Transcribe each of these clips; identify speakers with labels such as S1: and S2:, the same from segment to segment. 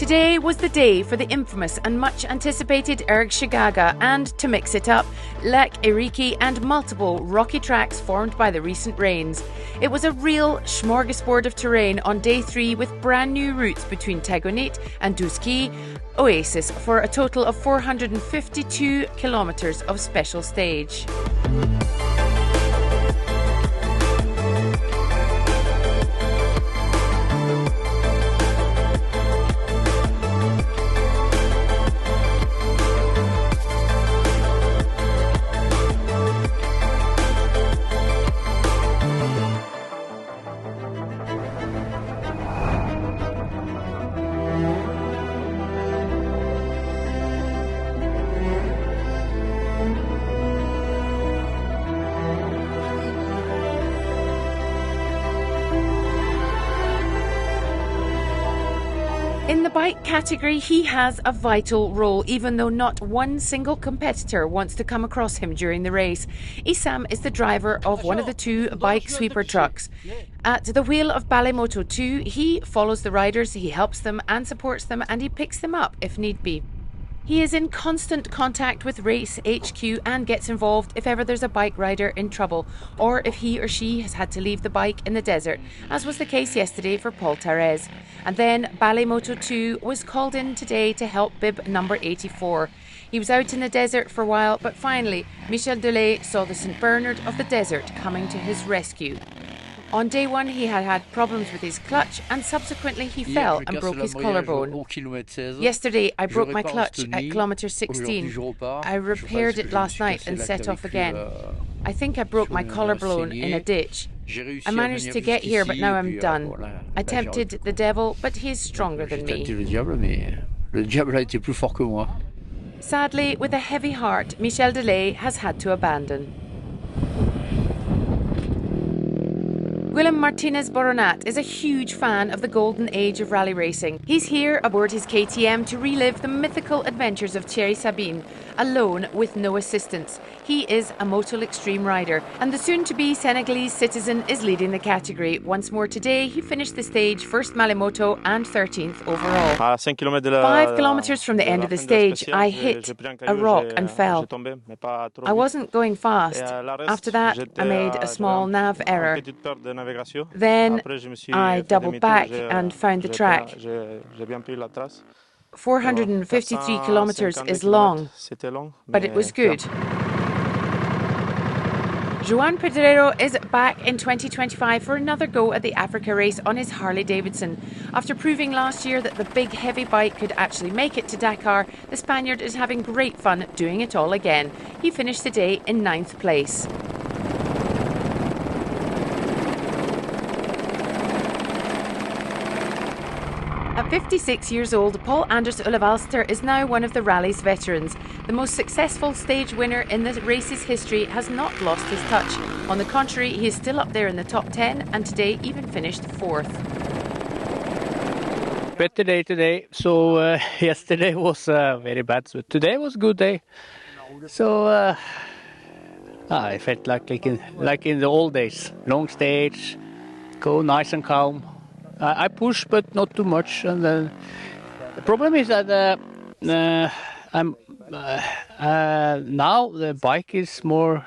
S1: Today was the day for the infamous and much anticipated Erg Shigaga and, to mix it up, Lac Rose and multiple rocky tracks formed by the recent rains. It was a real smorgasbord of terrain on day 3 with brand new routes between Tagonit and Douski Oasis for a total of 452 kilometres of special stage. In the bike category, he has a vital role, even though not one single competitor wants to come across him during the race. Issam is the driver of one of the 2 bike sweeper trucks. At the wheel of Balimoto 2, he follows the riders, he helps them and supports them, and he picks them up if need be. He is in constant contact with Race HQ and gets involved if ever there's a bike rider in trouble, or if he or she has had to leave the bike in the desert, as was the case yesterday for Paul Therese. And then Balimoto 2 was called in today to help bib number 84. He was out in the desert for a while, but finally Michel Delay saw the St Bernard of the desert coming to his rescue. On day 1 he had problems with his clutch and subsequently he fell and broke his collarbone. Yesterday I broke my clutch at kilometre 16. I repaired it last night and set off again. I think I broke my collarbone in a ditch. I managed to get here, but now I'm done. I tempted the devil, but he is stronger than me. Sadly, with a heavy heart, Michel Delay has had to abandon. Willem Martinez Boronat is a huge fan of the golden age of rally racing. He's here aboard his KTM to relive the mythical adventures of Thierry Sabine, alone with no assistance. He is a Motul Extreme rider, and the soon-to-be Senegalese citizen is leading the category. Once more today, he finished the stage first Malimoto and 13th overall. 5 kilometres from the end of the stage, I hit a rock and fell. I wasn't going fast. After that, I made a small nav error. Then I doubled back and found the track. 453 kilometres is long, but it was good. Joan Pedrero is back in 2025 for another go at the Africa race on his Harley Davidson. After proving last year that the big heavy bike could actually make it to Dakar, the Spaniard is having great fun doing it all again. He finished the day in 9th place. At 56 years old, Paul Anders Ulevalster is now one of the rally's veterans. The most successful stage winner in the race's history has not lost his touch. On the contrary, he is still up there in the top 10 and today even finished 4th.
S2: Better day today. So yesterday was very bad. So today was a good day. So I felt like in the old days. Long stage, go nice and calm. I push, but not too much. And then the problem is that now the bike is more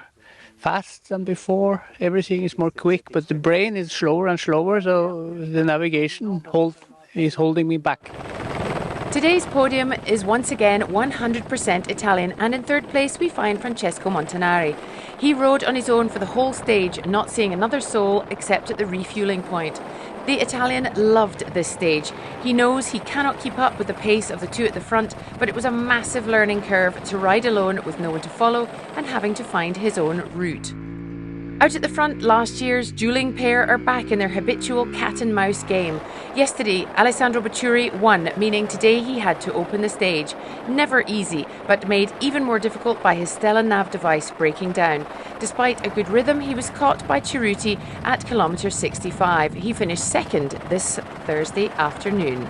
S2: fast than before. Everything is more quick, but the brain is slower and slower. So the navigation is holding me back.
S1: Today's podium is once again 100% Italian, and in 3rd place we find Francesco Montanari. He rode on his own for the whole stage, not seeing another soul except at the refuelling point. The Italian loved this stage. He knows he cannot keep up with the pace of the 2 at the front, but it was a massive learning curve to ride alone with no one to follow and having to find his own route. Out at the front, last year's dueling pair are back in their habitual cat and mouse game. Yesterday, Alessandro Bacciuri won, meaning today he had to open the stage. Never easy, but made even more difficult by his Stella nav device breaking down. Despite a good rhythm, he was caught by Cerruti at kilometre 65. He finished 2nd this Thursday afternoon.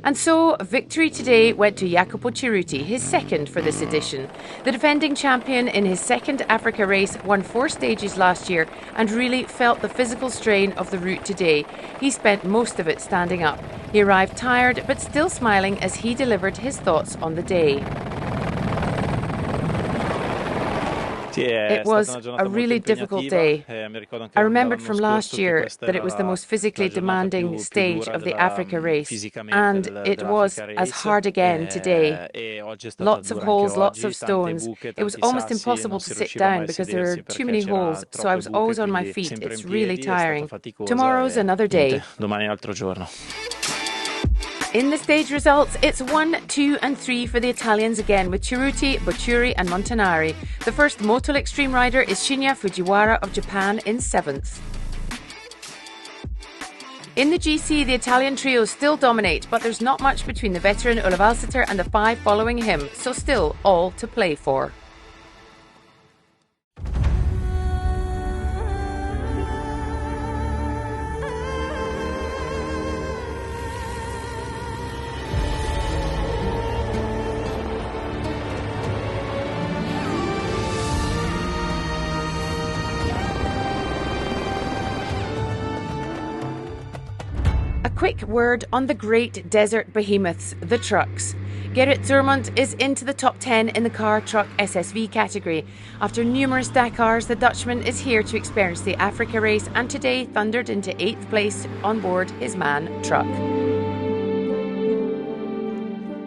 S1: And so, victory today went to Jacopo Cerruti, his 2nd for this edition. The defending champion in his 2nd Africa race won 4 stages last year and really felt the physical strain of the route today. He spent most of it standing up. He arrived tired but still smiling as he delivered his thoughts on the day. It was a really difficult day. I remembered from last year that it was the most physically demanding stage of the Africa race, and it was as hard again today. Lots of holes, lots of stones. It was almost impossible to sit down because there are too many holes, so I was always on my feet. It's really tiring. Tomorrow's another day. In the stage results, it's 1, 2 and 3 for the Italians again, with Cerruti, Bocciuri and Montanari. The first Motul extreme rider is Shinya Fujiwara of Japan in 7th. In the GC, the Italian trios still dominate, but there's not much between the veteran Ola Valseter and the 5 following him, so still all to play for. Quick word on the great desert behemoths, the trucks. Gerrit Zurmond is into the top 10 in the car truck SSV category. After numerous Dakars, the Dutchman is here to experience the Africa race and today thundered into 8th place on board his MAN truck,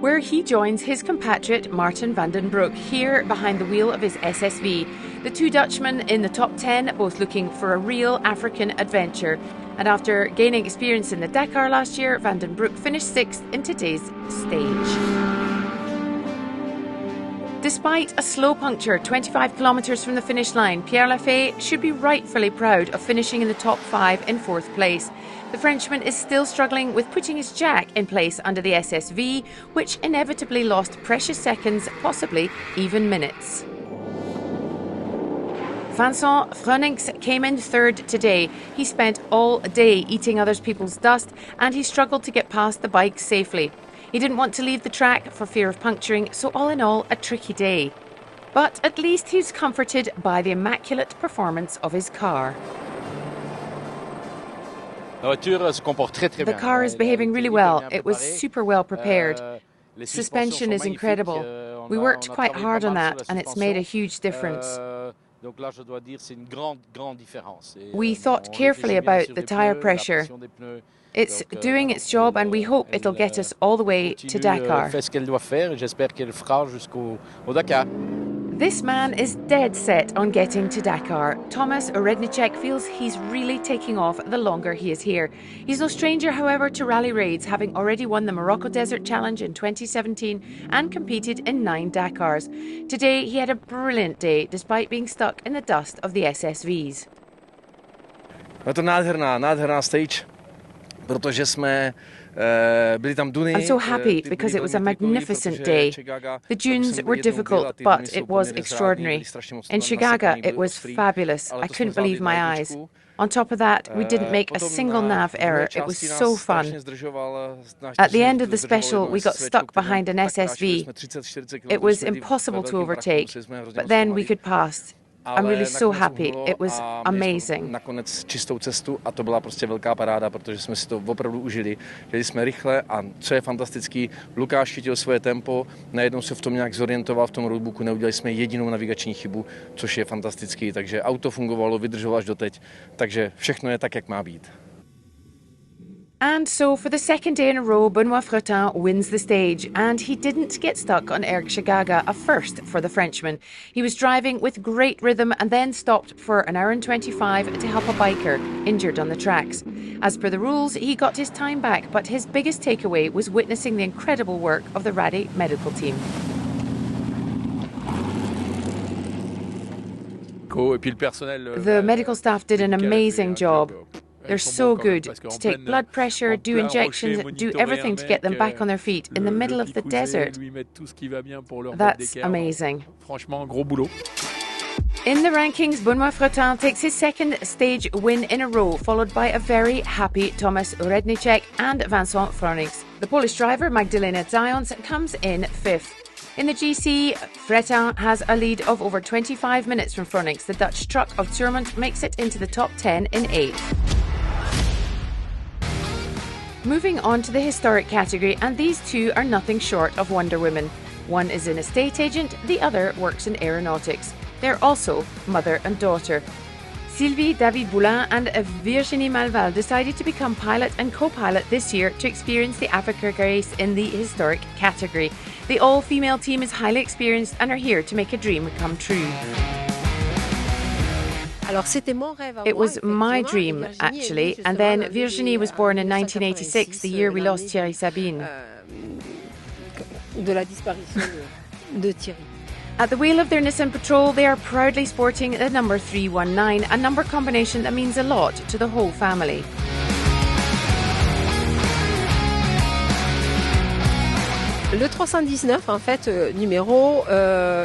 S1: where he joins his compatriot Martin van den Broek here behind the wheel of his SSV. The two Dutchmen in the top 10, both looking for a real African adventure. And after gaining experience in the Dakar last year, Van den Broek finished 6th in today's stage. Despite a slow puncture 25 kilometres from the finish line, Pierre Lafay should be rightfully proud of finishing in the top 5 in 4th place. The Frenchman is still struggling with putting his jack in place under the SSV, which inevitably lost precious seconds, possibly even minutes. Vincent Freunings came in 3rd today. He spent all day eating other people's dust and he struggled to get past the bikes safely. He didn't want to leave the track for fear of puncturing, so all in all, a tricky day. But at least he's comforted by the immaculate performance of his car. The car is behaving really well. It was super well prepared. Suspension is incredible. We worked quite hard on that and it's made a huge difference. We thought carefully about the tyre pressure. It's doing its job and we hope it'll get us all the way to Dakar. This man is dead set on getting to Dakar. Thomas Orednicek feels he's really taking off the longer he is here. He's no stranger, however, to rally raids, having already won the Morocco Desert Challenge in 2017 and competed in 9 Dakars. Today he had a brilliant day despite being stuck in the dust of the SSVs.
S3: Je to nádherná stage, protože jsme
S1: I'm so happy because it was a magnificent day. The dunes were difficult, but it was extraordinary. In Chigaga, it was fabulous. I couldn't believe my eyes. On top of that, we didn't make a single nav error. It was so fun. At the end of the special, we got stuck behind an SSV. It was impossible to overtake, but then we could pass. I'm really so happy. It was amazing.
S3: Nakonec čistou cestu a to byla prostě velká paráda, protože jsme si to opravdu užili. Jeli jsme rychle a co je fantastický, Lukáš chytil svoje tempo, najednou se v tom nějak zorientoval v tom roadbooku, neudělali jsme jedinou navigační chybu, což je fantastický, takže auto fungovalo, vydrželo až doteď, takže všechno je tak, jak má být.
S1: And so for the second day in a row, Benoît Fretin wins the stage, and he didn't get stuck on Erg Chigaga, a first for the Frenchman. He was driving with great rhythm and then stopped for an hour and 25 to help a biker injured on the tracks. As per the rules, he got his time back, but his biggest takeaway was witnessing the incredible work of the Radi medical team. The medical staff did an amazing job. They're so good to take blood pressure, do injections, do everything to get them back on their feet in the middle of the desert. That's amazing. In the rankings, Benoît Fretin takes his second stage win in a row, followed by a very happy Thomas Orednicek and Vincent Freunings. The Polish driver Magdalena Zając comes in 5th. In the GC, Fretin has a lead of over 25 minutes from Freunings. The Dutch truck of Zurmond makes it into the top 10 in 8th. Moving on to the historic category, and these two are nothing short of Wonder Women. One is an estate agent, the other works in aeronautics. They're also mother and daughter. Sylvie David-Boulin and Virginie Malval decided to become pilot and co-pilot this year to experience the Africa race in the historic category. The all-female team is highly experienced and are here to make a dream come true. It was my dream, actually, and then Virginie was born in 1986, the year we lost Thierry Sabine. At the wheel of their Nissan Patrol, they are proudly sporting the number 319, a number combination that means a lot to the whole family.
S4: Le 319, en fait, numéro,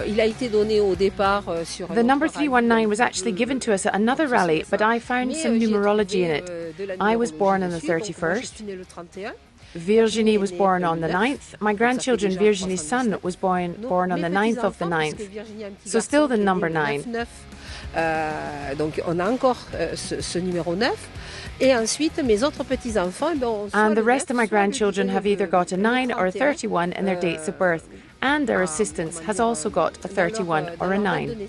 S4: il a été donné au départ sur.
S1: The number 319 was actually given to us at another rally, but I found some numerology in it. I was born on the 31st. Virginie was born on the 9th. My grandchildren, Virginie's son, was born on the 9th of the 9th. So still the number 9.
S4: Donc on a encore ce numéro 9. Et ensuite, mes autres petits-enfants,
S1: and the rest of my grandchildren have either got a 9 or a 31 in their dates of birth. And their assistance has also got a 31 or a 9.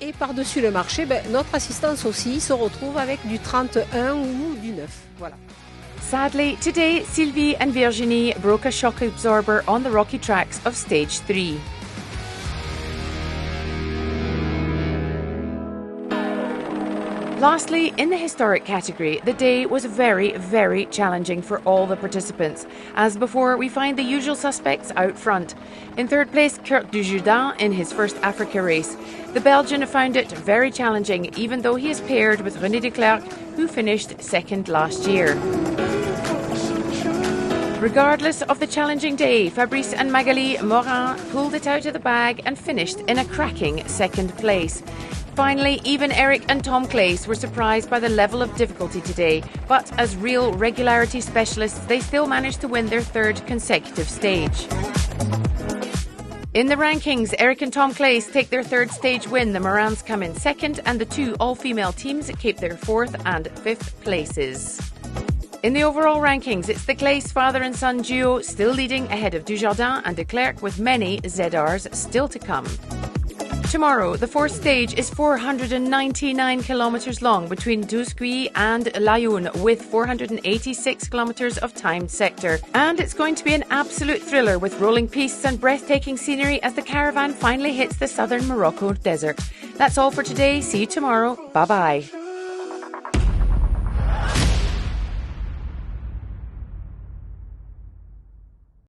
S4: Et par-dessus le marché, notre assistance aussi se retrouve avec du 31 ou du 9. Voilà.
S1: Sadly, today Sylvie and Virginie broke a shock absorber on the rocky tracks of Stage 3. Lastly, in the historic category, the day was very, very challenging for all the participants. As before, we find the usual suspects out front. In third place, Kurt Dujardin in his first Africa race. The Belgian found it very challenging, even though he is paired with René de Klerk, who finished second last year. Regardless of the challenging day, Fabrice and Magali Morin pulled it out of the bag and finished in a cracking second place. Finally, even Eric and Tom Claes were surprised by the level of difficulty today, but as real regularity specialists, they still managed to win their third consecutive stage. In the rankings, Eric and Tom Claes take their third stage win, the Morans come in second, and the two all-female teams keep their fourth and fifth places. In the overall rankings, it's the Claes father and son duo still leading ahead of Dujardin and de Klerk, with many ZRs still to come. Tomorrow, the fourth stage is 499 kilometres long between Douze and Laayoune, with 486 kilometres of timed sector. And it's going to be an absolute thriller with rolling pistes and breathtaking scenery as the caravan finally hits the southern Morocco desert. That's all for today. See you tomorrow. Bye-bye.